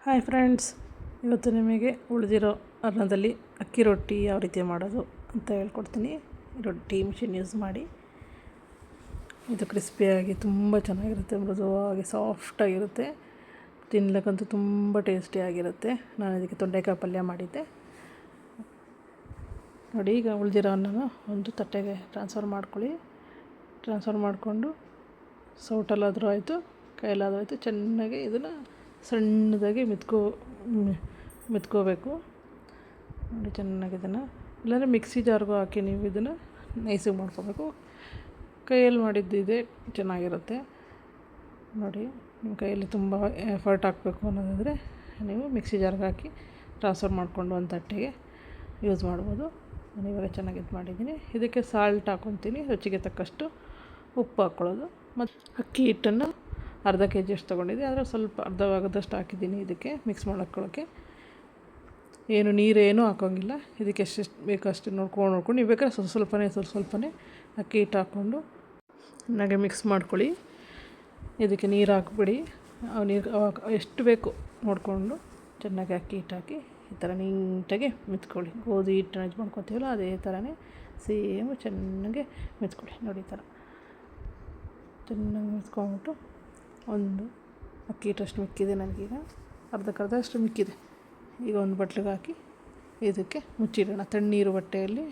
Hi friends, ಇವತ್ತು ನಿಮಗೆ ಉಳಿದಿರೋ ಅನ್ನದಲ್ಲಿ ಅಕ್ಕಿ ರೊಟ್ಟಿ ಯಾವ ರೀತಿ ಮಾಡೋದು ಅಂತ ಹೇಳ್ಕೊಡ್ತೀನಿ. ರೊಟ್ಟಿ ಮಿಷಿನ್ ಯೂಸ್ ಮಾಡಿ. ಇದು ಕ್ರಿಸ್ಪಿಯಾಗಿ ತುಂಬ ಚೆನ್ನಾಗಿರುತ್ತೆ, ಮೃದುವಾಗಿ ಸಾಫ್ಟಾಗಿರುತ್ತೆ, ತಿನ್ನಲಿಕ್ಕಂತೂ ತುಂಬ ಟೇಸ್ಟಿಯಾಗಿರುತ್ತೆ. ನಾನು ಇದಕ್ಕೆ ತೊಂಡೆಕಾಯಿ ಪಲ್ಯ ಮಾಡಿದ್ದೆ ನೋಡಿ. ಈಗ ಉಳಿದಿರೋ ಅನ್ನನ ಒಂದು ತಟ್ಟೆಗೆ ಟ್ರಾನ್ಸ್ಫರ್ ಮಾಡ್ಕೊಳ್ಳಿ. ಟ್ರಾನ್ಸ್ಫರ್ ಮಾಡಿಕೊಂಡು ಸೌಟಲ್ಲಾದರೂ ಆಯಿತು, ಕೈಯಲ್ಲಾದರೂ ಆಯಿತು, ಚೆನ್ನಾಗಿ ಇದನ್ನು ಸಣ್ಣದಾಗಿ ಮೆತ್ಕೋಬೇಕು ನೋಡಿ. ಚೆನ್ನಾಗಿ ಇದನ್ನು ಇಲ್ಲಾಂದರೆ ಮಿಕ್ಸಿ ಜಾರ್ಗೂ ಹಾಕಿ ನೀವು ಇದನ್ನು ನೈಸಿಗೆ ಮಾಡ್ಕೋಬೇಕು. ಕೈಯಲ್ಲಿ ಮಾಡಿದ್ದಿದೆ ಚೆನ್ನಾಗಿರುತ್ತೆ ನೋಡಿ. ನಿಮ್ಮ ಕೈಯಲ್ಲಿ ತುಂಬ ಎಫರ್ಟ್ ಹಾಕಬೇಕು ಅನ್ನೋದಾದರೆ ನೀವು ಮಿಕ್ಸಿ ಜಾರ್ಗೆ ಹಾಕಿ ಟ್ರಾನ್ಸ್ಫರ್ ಮಾಡಿಕೊಂಡು ಒಂದು ತಟ್ಟೆಗೆ ಯೂಸ್ ಮಾಡ್ಬೋದು. ನಾನು ಇವಾಗ ಚೆನ್ನಾಗಿ ಇದು ಮಾಡಿದ್ದೀನಿ. ಇದಕ್ಕೆ ಸಾಲ್ಟ್ ಹಾಕ್ಕೊತೀನಿ, ರುಚಿಗೆ ತಕ್ಕಷ್ಟು ಉಪ್ಪು ಹಾಕ್ಕೊಳ್ಳೋದು. ಮತ್ತು ಅಕ್ಕಿ ಹಿಟ್ಟನ್ನು ಅರ್ಧ kg ಅಷ್ಟು ತೊಗೊಂಡಿದ್ದೆ, ಆದರೆ ಸ್ವಲ್ಪ ಅರ್ಧ ಭಾಗದಷ್ಟು ಹಾಕಿದ್ದೀನಿ. ಇದಕ್ಕೆ ಮಿಕ್ಸ್ ಮಾಡ್ಕೊಳ್ಳೋಕ್ಕೆ ನೀರೇನೂ ಹಾಕೋಂಗಿಲ್ಲ. ಇದಕ್ಕೆ ಎಷ್ಟೆಷ್ಟು ಬೇಕೋ ಅಷ್ಟು ನೋಡ್ಕೊಂಡು ನೀವು ಬೇಕಾದ್ರೆ ಸ್ವಲ್ಪನೇ ಅಕ್ಕಿ ಹಿಟ್ಟು ಹಾಕ್ಕೊಂಡು ಚೆನ್ನಾಗಿ ಮಿಕ್ಸ್ ಮಾಡ್ಕೊಳ್ಳಿ. ಇದಕ್ಕೆ ನೀರು ಹಾಕ್ಬಿಡಿ. ನೀರು ಎಷ್ಟು ಬೇಕು ನೋಡಿಕೊಂಡು ಚೆನ್ನಾಗಿ ಅಕ್ಕಿ ಹಿಟ್ಟು ಹಾಕಿ ಈ ಥರ ನೀಟಾಗಿ ಮೆತ್ಕೊಳ್ಳಿ. ಗೋಧಿ ಹಿಟ್ಟನ್ನು ಇದು ಮಾಡ್ಕೊತೀವಲ್ಲ ಅದೇ ಥರನೇ ಸೇಮು ಚೆನ್ನಾಗಿ ಮೆತ್ಕೊಳ್ಳಿ ನೋಡಿ. ಈ ಥರ ಚೆನ್ನಾಗಿ ಮೆತ್ಕೊಂಡ್ಬಿಟ್ಟು ಒಂದು ಅಕ್ಕಿ ಹಿಟ್ಟಷ್ಟು ಮಿಕ್ಕಿದೆ ನನಗೀಗ, ಅರ್ಧಕ್ಕರ್ಧ ಅಷ್ಟು ಮಿಕ್ಕಿದೆ. ಈಗ ಒಂದು ಬಟ್ಲಿಗೆ ಹಾಕಿ ಇದಕ್ಕೆ ಮುಚ್ಚಿಡೋಣ. ತಣ್ಣೀರು ಬಟ್ಟೆಯಲ್ಲಿ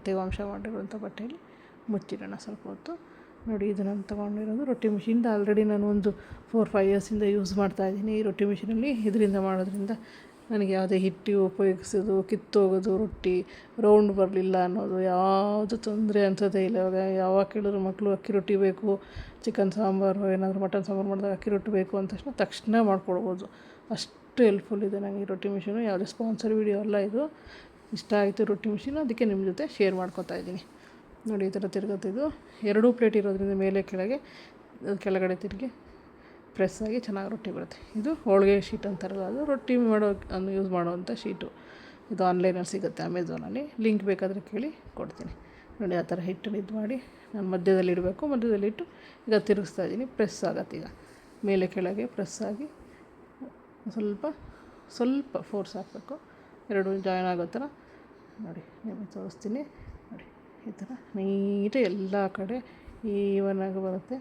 ತೇವಾಂಶ ಮಾಡಿರುವಂಥ ಬಟ್ಟೆಯಲ್ಲಿ ಮುಚ್ಚಿಡೋಣ ಸ್ವಲ್ಪ ಹೊತ್ತು ನೋಡಿ. ಇದು ನಾನು ತೊಗೊಂಡಿರೋದು ರೊಟ್ಟಿ ಮಿಷಿನ್ದು. ಆಲ್ರೆಡಿ ನಾನು ಒಂದು 4-5 ಇಯರ್ಸಿಂದ ಯೂಸ್ ಮಾಡ್ತಾಯಿದ್ದೀನಿ ಈ ರೊಟ್ಟಿ ಮಿಷಿನಲ್ಲಿ. ಇದರಿಂದ ಮಾಡೋದ್ರಿಂದ ನನಗೆ ಯಾವುದೇ ಹಿಟ್ಟು ಉಪಯೋಗಿಸೋದು, ಕಿತ್ತೋಗೋದು, ರೊಟ್ಟಿ ರೌಂಡ್ ಬರಲಿಲ್ಲ ಅನ್ನೋದು ಯಾವುದು ತೊಂದರೆ ಅನ್ಸೋದೇ ಇಲ್ಲ. ಇವಾಗ ಯಾವಾಗ ಕೇಳಿದ್ರು ಮಕ್ಕಳು ಅಕ್ಕಿ ರೊಟ್ಟಿ ಬೇಕು, ಚಿಕನ್ ಸಾಂಬಾರು ಏನಾದರೂ ಮಟನ್ ಸಾಂಬಾರು ಮಾಡಿದಾಗ ಅಕ್ಕಿ ರೊಟ್ಟಿ ಬೇಕು ಅಂದ ತಕ್ಷಣ ಮಾಡ್ಕೊಡ್ಬೋದು. ಅಷ್ಟು ಹೆಲ್ಪ್ಫುಲ್ ಇದೆ ನನಗೆ ಈ ರೊಟ್ಟಿ ಮಿಷಿನು. ಯಾವುದೇ ಸ್ಪಾನ್ಸರ್ ವೀಡಿಯೋ ಅಲ್ಲ ಇದು. ಇಷ್ಟ ಆಯಿತು ರೊಟ್ಟಿ ಮಿಷಿನು, ಅದಕ್ಕೆ ನಿಮ್ಮ ಜೊತೆ ಶೇರ್ ಮಾಡ್ಕೊತಾ ಇದ್ದೀನಿ ನೋಡಿ. ಈ ಥರ ತಿರುಗುತ್ತಿದ್ದು 2 ಪ್ಲೇಟ್ ಇರೋದ್ರಿಂದ ಮೇಲೆ ಕೆಳಗಡೆ ತಿರುಗಿ ಪ್ರೆಸ್ ಆಗಿ ಚೆನ್ನಾಗಿ ರೊಟ್ಟಿ ಬರುತ್ತೆ. ಇದು ಹೋಳಿಗೆ ಶೀಟ್ ಅಂತಾರಲ್ಲ, ಅದು ರೊಟ್ಟಿ ಯೂಸ್ ಮಾಡೋವಂಥ ಶೀಟು. ಇದು ಆನ್ಲೈನಲ್ಲಿ ಸಿಗುತ್ತೆ, ಅಮೆಝಾನಲ್ಲಿ. ಲಿಂಕ್ ಬೇಕಾದರೆ ಕೇಳಿ ಕೊಡ್ತೀನಿ ನೋಡಿ. ಆ ಥರ ಹಿಟ್ಟನ್ನು ಇದು ಮಾಡಿ ನಾನು ಮಧ್ಯದಲ್ಲಿ ಇಡಬೇಕು. ಮಧ್ಯದಲ್ಲಿಟ್ಟು ಈಗ ತಿರುಗಿಸ್ತಾ ಇದ್ದೀನಿ. ಪ್ರೆಸ್ ಆಗತ್ತೆ. ಈಗ ಮೇಲೆ ಕೆಳಗೆ ಪ್ರೆಸ್ ಆಗಿ ಸ್ವಲ್ಪ ಫೋರ್ಸ್ ಹಾಕಬೇಕು, ಎರಡು ಜಾಯಿನ್ ಆಗೋ ಥರ ನೋಡಿ. ನಿಮಗೆ ತೋರಿಸ್ತೀನಿ ನೋಡಿ. ಈ ಥರ ನೀಟಾಗಿ ಎಲ್ಲ ಕಡೆ ಈವನಾಗಿ ಬರುತ್ತೆ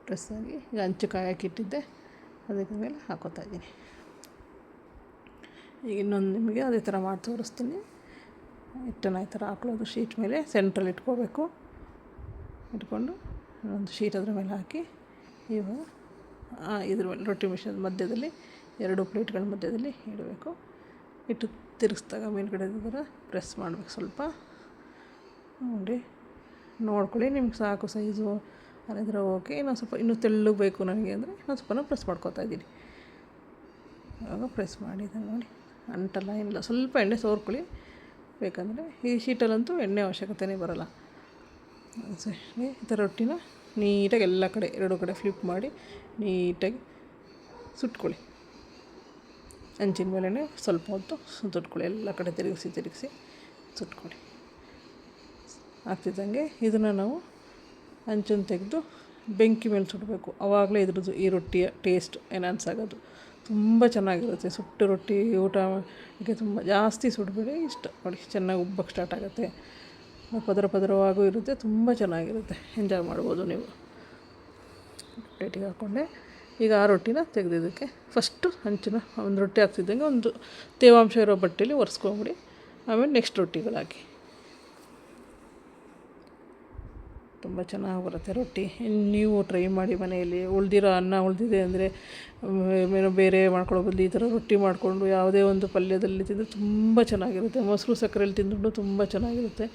ಪ್ರೆಸ್ ಆಗಿ. ಈಗ ಹಂಚು ಕಾಯಕ್ಕಿಟ್ಟಿದ್ದೆ, ಅದಕ್ಕೆ ಮೇಲೆ ಹಾಕೋತಾ ಇದ್ದೀನಿ. ಈಗ ಇನ್ನೊಂದು ನಿಮಗೆ ಅದೇ ಥರ ಮಾಡಿ ತೋರಿಸ್ತೀನಿ. ಹಿಟ್ಟನ್ನು ಈ ಥರ ಹಾಕ್ಳೋದು ಶೀಟ್ ಮೇಲೆ ಸೆಂಟ್ರಲ್ಲಿ ಇಟ್ಕೊಂಡು ಒಂದು ಶೀಟ್ ಅದ್ರ ಮೇಲೆ ಹಾಕಿ ಇವಾಗ ಇದ್ರ ಮೇಲೆ ರೊಟ್ಟಿ ಮಿಷನ್ ಮಧ್ಯದಲ್ಲಿ 2 ಪ್ಲೇಟ್ಗಳ ಮಧ್ಯದಲ್ಲಿ ಇಡಬೇಕು. ಇಟ್ಟು ತಿರುಗಿಸ್ದಾಗ ಮೇಲ್ಗಡೆ ಥರ ಪ್ರೆಸ್ ಮಾಡಬೇಕು. ಸ್ವಲ್ಪ ನೋಡಿ ನೋಡ್ಕೊಳ್ಳಿ, ನಿಮ್ಗೆ ಸಾಕು ಸೈಜು ಅಲ್ಲಿದ್ರೆ ಓಕೆ. ಇನ್ನೂ ತೆಳ್ಳಗೆ ಬೇಕು ನನಗೆ ಅಂದರೆ ಇನ್ನೊಂದು ಸ್ವಲ್ಪ ಪ್ರೆಸ್ ಮಾಡ್ಕೊತಾ ಇದ್ದೀನಿ. ಇವಾಗ ಪ್ರೆಸ್ ಮಾಡಿದೆ ನೋಡಿ. ಅಂಟಲ್ಲ ಏನಿಲ್ಲ. ಸ್ವಲ್ಪ ಎಣ್ಣೆ ಸೋರ್ಕೊಳ್ಳಿ ಬೇಕಂದರೆ. ಈ ಶೀಟಲ್ಲಂತೂ ಎಣ್ಣೆ ಅವಶ್ಯಕತೆಯೇ ಬರೋಲ್ಲ. ಸರಿ, ಈ ಥರ ರೊಟ್ಟಿನ ನೀಟಾಗಿ ಎಲ್ಲ ಕಡೆ 2 ಕಡೆ ಫ್ಲಿಪ್ ಮಾಡಿ ನೀಟಾಗಿ ಸುಟ್ಕೊಳ್ಳಿ. ಹಂಚಿನ ಮೇಲೇ ಸ್ವಲ್ಪ ಹೊತ್ತು ಸುಟ್ಕೊಳ್ಳಿ. ಎಲ್ಲ ಕಡೆ ತಿರುಗಿಸಿ ಸುಟ್ಕೊಳ್ಳಿ. ಆಗ್ತಿದ್ದಂಗೆ ಇದನ್ನು ನಾವು ಹಂಚನ್ನು ತೆಗೆದು ಬೆಂಕಿ ಮೇಲೆ ಸುಡಬೇಕು. ಆವಾಗಲೇ ಇದ್ರದ್ದು ಈ ರೊಟ್ಟಿಯ ಟೇಸ್ಟ್ ಎನ್ಹಾನ್ಸ್ ಆಗೋದು. ತುಂಬ ಚೆನ್ನಾಗಿರುತ್ತೆ ಸುಟ್ಟು ರೊಟ್ಟಿ. ಊಟಕ್ಕೆ ತುಂಬ ಜಾಸ್ತಿ ಸುಡಬೇಡಿ, ಇಷ್ಟ ನೋಡಿ. ಚೆನ್ನಾಗಿ ಉಬ್ಬಕ್ಕೆ ಸ್ಟಾರ್ಟ್ ಆಗುತ್ತೆ, ಪದರವಾಗೂ ಇರುತ್ತೆ, ತುಂಬ ಚೆನ್ನಾಗಿರುತ್ತೆ. ಎಂಜಾಯ್ ಮಾಡ್ಬೋದು ನೀವು. ಪ್ಲೇಟಿಗೆ ಹಾಕ್ಕೊಂಡೆ. ಈಗ ಆ ರೊಟ್ಟಿನ ತೆಗೆದಿದ್ದಕ್ಕೆ ಫಸ್ಟು ಹಂಚಿನ ಒಂದು ರೊಟ್ಟಿ ಹಾಕ್ತಿದ್ದಂಗೆ ಒಂದು ತೇವಾಂಶ ಇರೋ ಬಟ್ಟೆಯಲ್ಲಿ ಒರೆಸ್ಕೊಂಬಿಡಿ. ಆಮೇಲೆ ನೆಕ್ಸ್ಟ್ ರೊಟ್ಟಿಗಳು ಹಾಕಿ. ತುಂಬ ಚೆನ್ನಾಗಿ ಬರುತ್ತೆ ರೊಟ್ಟಿ. ನೀವು ಟ್ರೈ ಮಾಡಿ ಮನೆಯಲ್ಲಿ. ಉಳಿದಿರೋ ಅನ್ನ ಉಳಿದಿದೆ ಅಂದರೆ ಬೇರೆ ಮಾಡ್ಕೊಳ್ಳೋ ಬದಲು ಈ ಥರ ರೊಟ್ಟಿ ಮಾಡಿಕೊಂಡು ಯಾವುದೇ ಒಂದು ಪಲ್ಯದಲ್ಲಿ ತಿಂದರೆ ತುಂಬ ಚೆನ್ನಾಗಿರುತ್ತೆ. ಮೊಸರು ಸಕ್ಕರೆಯಲ್ಲಿ ತಿಂದ್ರೂ ತುಂಬ ಚೆನ್ನಾಗಿರುತ್ತೆ.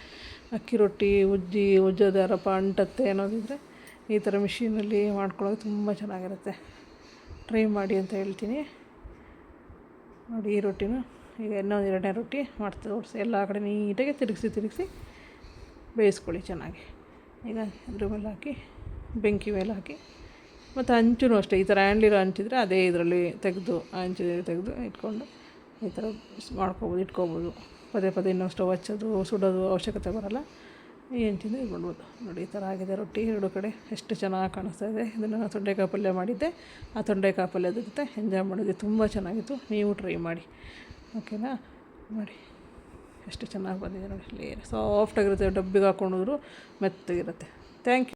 ಅಕ್ಕಿ ರೊಟ್ಟಿ ಉಜ್ಜೋದಾರಪ್ಪ ಅಂಟತ್ತೆ ಅನ್ನೋದಿದ್ರೆ ಈ ಥರ ಮಿಷಿನಲ್ಲಿ ಮಾಡ್ಕೊಳ್ಳೋದು ತುಂಬ ಚೆನ್ನಾಗಿರುತ್ತೆ. ಟ್ರೈ ಮಾಡಿ ಅಂತ ಹೇಳ್ತೀನಿ ನೋಡಿ. ಈ ರೊಟ್ಟಿನ ಈಗ ಇನ್ನೊಂದು 2ನೇ ರೊಟ್ಟಿ ಮಾಡ್ತಾ ತೋರಿಸಿ. ಎಲ್ಲ ಕಡೆ ನೀಟಾಗಿ ತಿರುಗಿಸಿ ಬೇಯಿಸ್ಕೊಳ್ಳಿ ಚೆನ್ನಾಗಿ. ಈಗ ಇದ್ರ ಮೇಲೆ ಹಾಕಿ ಬೆಂಕಿ ಮೇಲೆ ಹಾಕಿ, ಮತ್ತು ಹಂಚೂ ಅಷ್ಟೇ. ಈ ಥರ ಹ್ಯಾಂಡ್ಲಿರೋ ಹಂಚಿದ್ರೆ ಅದೇ ಇದರಲ್ಲಿ ತೆಗೆದು ಇಟ್ಕೊಂಡು ಈ ಥರ ಇಟ್ಕೋಬೋದು. ಪದೇ ಇನ್ನೊಂದು ಸ್ಟವ್ ಹಚ್ಚೋದು ಸುಡೋದು ಅವಶ್ಯಕತೆ ಬರೋಲ್ಲ. ಏನು ತಿಂದು ಇದು ಮಾಡ್ಬೋದು. ನೋಡಿ ಈ ಥರ ಆಗಿದೆ ರೊಟ್ಟಿ ಎರಡು ಕಡೆ ಎಷ್ಟು ಚೆನ್ನಾಗಿ ಕಾಣಿಸ್ತಾ ಇದೆ. ಇದನ್ನು ನಾನು ತೊಂಡೆಕಾಯಿ ಪಲ್ಯ ಮಾಡಿದ್ದೆ. ಆ ತೊಂಡೆಕಾಯಿ ಪಲ್ಯದ ಜೊತೆ ಎಂಜಾಯ್ ಮಾಡಿದ್ವಿ. ತುಂಬ ಚೆನ್ನಾಗಿತ್ತು. ನೀವು ಟ್ರೈ ಮಾಡಿ, ಓಕೆನಾ? ಮಾಡಿ ಎಷ್ಟು ಚೆನ್ನಾಗಿ ಬಂದಿದೆ ನೋಡಿ. ಸಾಫ್ಟಾಗಿರುತ್ತೆ. ಡಬ್ಬಿಗೆ ಹಾಕ್ಕೊಂಡ್ರು ಮೆತ್ತಗಿರುತ್ತೆ. Thank you.